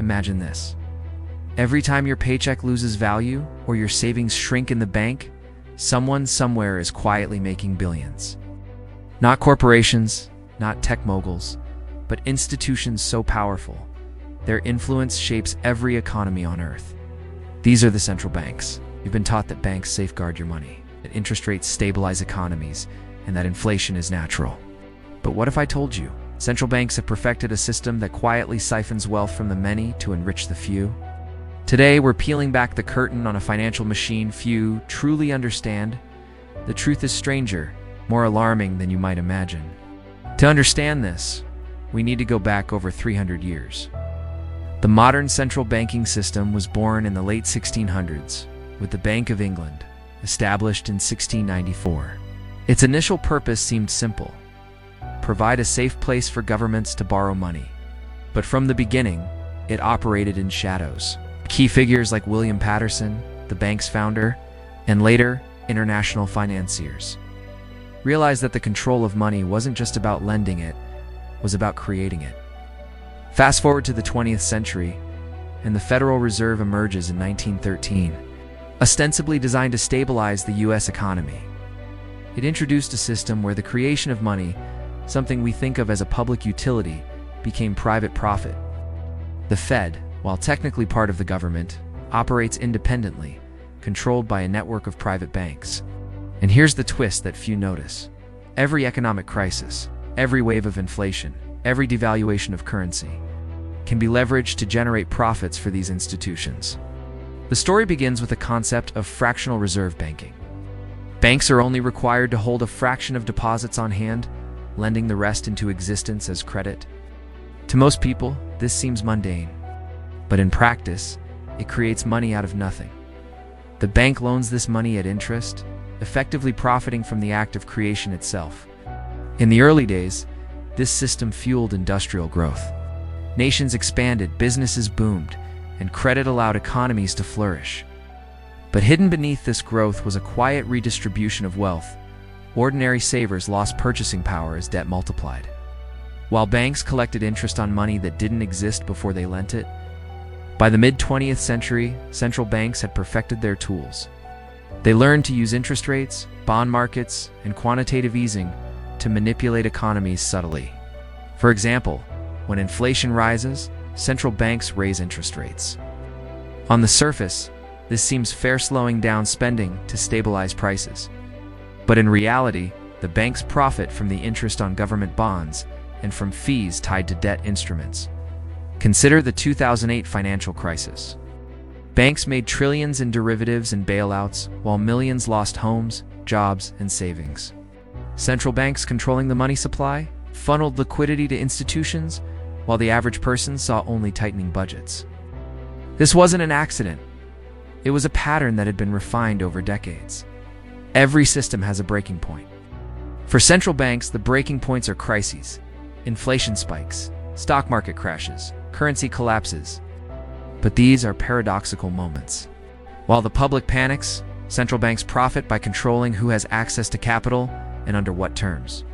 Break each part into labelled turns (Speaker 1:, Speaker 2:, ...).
Speaker 1: Imagine this. Every time your paycheck loses value or your savings shrink in the bank, someone somewhere is quietly making billions. Not corporations, not tech moguls, but institutions so powerful, their influence shapes every economy on Earth. These are the central banks. You've been taught that banks safeguard your money, that interest rates stabilize economies, and that inflation is natural. But what if I told you central banks have perfected a system that quietly siphons wealth from the many to enrich the few? Today, we're peeling back the curtain on a financial machine few truly understand. The truth is stranger, more alarming than you might imagine. To understand this, we need to go back over 300 years. The modern central banking system was born in the late 1600s with the Bank of England, established in 1694. Its initial purpose seemed simple: provide a safe place for governments to borrow money. But from the beginning, it operated in shadows. Key figures like William Patterson, the bank's founder, and later, international financiers, realized that the control of money wasn't just about lending it, it was about creating it. Fast forward to the 20th century, and the Federal Reserve emerges in 1913, ostensibly designed to stabilize the U.S. economy. It introduced a system where the creation of money, something we think of as a public utility, became private profit. The Fed, while technically part of the government, operates independently, controlled by a network of private banks. And here's the twist that few notice. Every economic crisis, every wave of inflation, every devaluation of currency can be leveraged to generate profits for these institutions. The story begins with the concept of fractional reserve banking. Banks are only required to hold a fraction of deposits on hand, lending the rest into existence as credit. To most people, this seems mundane. But in practice, it creates money out of nothing. The bank loans this money at interest, effectively profiting from the act of creation itself. In the early days, this system fueled industrial growth. Nations expanded, businesses boomed, and credit allowed economies to flourish. But hidden beneath this growth was a quiet redistribution of wealth. Ordinary savers lost purchasing power as debt multiplied. While banks collected interest on money that didn't exist before they lent it, by the mid-20th century, central banks had perfected their tools. They learned to use interest rates, bond markets, and quantitative easing to manipulate economies subtly. For example, when inflation rises, central banks raise interest rates. On the surface, this seems fair, slowing down spending to stabilize prices. But in reality, the banks profit from the interest on government bonds and from fees tied to debt instruments. Consider the 2008 financial crisis. Banks made trillions in derivatives and bailouts, while millions lost homes, jobs, and savings. Central banks controlling the money supply funneled liquidity to institutions, while the average person saw only tightening budgets. This wasn't an accident. It was a pattern that had been refined over decades. Every system has a breaking point. For central banks, the breaking points are crises: inflation spikes, stock market crashes, currency collapses. But these are paradoxical moments. While the public panics, central banks profit by controlling who has access to capital and under what terms.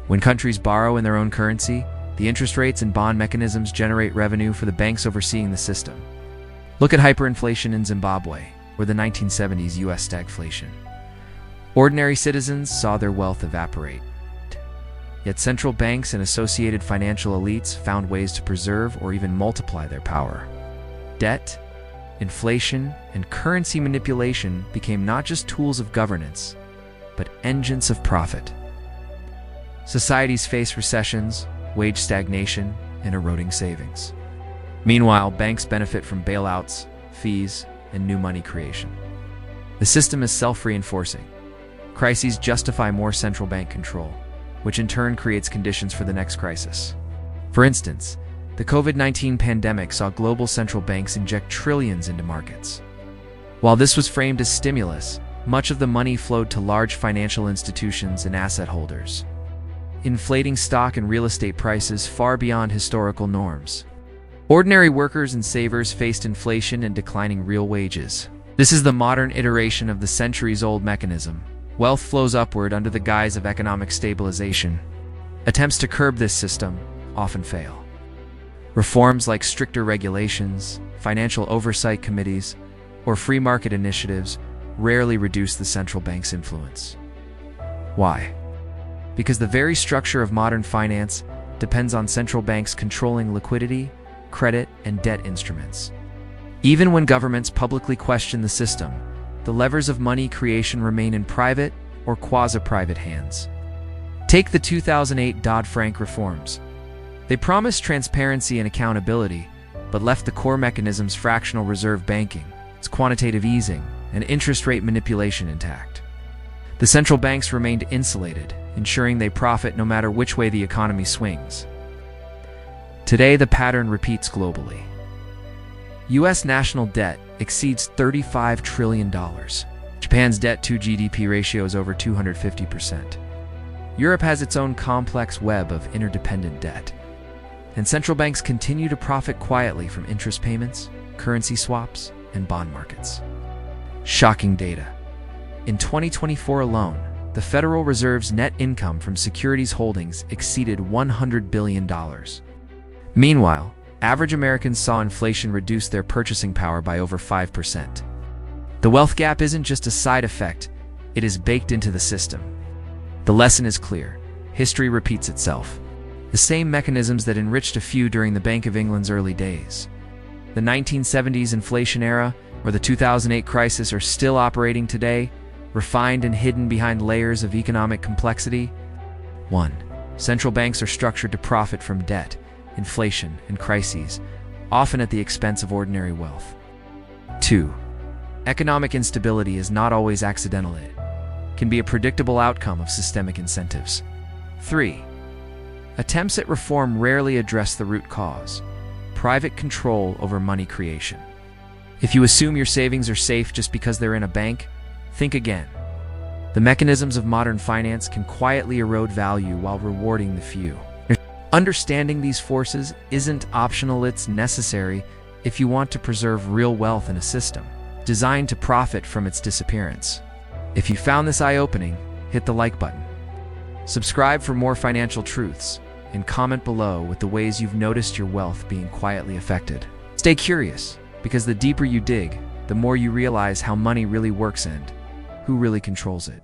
Speaker 1: When countries borrow in their own currency, the interest rates and bond mechanisms generate revenue for the banks overseeing the system. Look at hyperinflation in Zimbabwe, or the 1970s US stagflation. Ordinary citizens saw their wealth evaporate. Yet central banks and associated financial elites found ways to preserve or even multiply their power. Debt, inflation, and currency manipulation became not just tools of governance, but engines of profit. Societies face recessions, wage stagnation, and eroding savings. Meanwhile, banks benefit from bailouts, fees, and new money creation. The system is self-reinforcing. Crises justify more central bank control, which in turn creates conditions for the next crisis. For instance, the COVID-19 pandemic saw global central banks inject trillions into markets. While this was framed as stimulus, much of the money flowed to large financial institutions and asset holders, inflating stock and real estate prices far beyond historical norms. Ordinary workers and savers faced inflation and declining real wages. This is the modern iteration of the centuries-old mechanism. Wealth flows upward under the guise of economic stabilization. Attempts to curb this system often fail. Reforms like stricter regulations, financial oversight committees, or free market initiatives rarely reduce the central bank's influence. Why? Because the very structure of modern finance depends on central banks controlling liquidity, credit, and debt instruments. Even when governments publicly question the system, the levers of money creation remain in private or quasi-private hands. Take the 2008 Dodd-Frank reforms. They promised transparency and accountability, but left the core mechanisms fractional reserve banking, its quantitative easing, and interest rate manipulation intact. The central banks remained insulated, ensuring they profit no matter which way the economy swings. Today, the pattern repeats globally. U.S. national debt exceeds $35 trillion. Japan's debt-to-GDP ratio is over 250%. Europe has its own complex web of interdependent debt. And central banks continue to profit quietly from interest payments, currency swaps, and bond markets. Shocking data. In 2024 alone, the Federal Reserve's net income from securities holdings exceeded $100 billion. Meanwhile, average Americans saw inflation reduce their purchasing power by over 5%. The wealth gap isn't just a side effect, it is baked into the system. The lesson is clear. History repeats itself. The same mechanisms that enriched a few during the Bank of England's early days. The 1970s inflation era or the 2008 crisis are still operating today, refined and hidden behind layers of economic complexity. 1. Central banks are structured to profit from debt, inflation, and crises, often at the expense of ordinary wealth. 2. Economic instability is not always accidental. It can be a predictable outcome of systemic incentives. 3. Attempts at reform rarely address the root cause: private control over money creation. If you assume your savings are safe just because they're in a bank, think again. The mechanisms of modern finance can quietly erode value while rewarding the few. Understanding these forces isn't optional, it's necessary if you want to preserve real wealth in a system designed to profit from its disappearance. If you found this eye-opening, hit the like button. Subscribe for more financial truths, and comment below with the ways you've noticed your wealth being quietly affected. Stay curious, because the deeper you dig, the more you realize how money really works and who really controls it.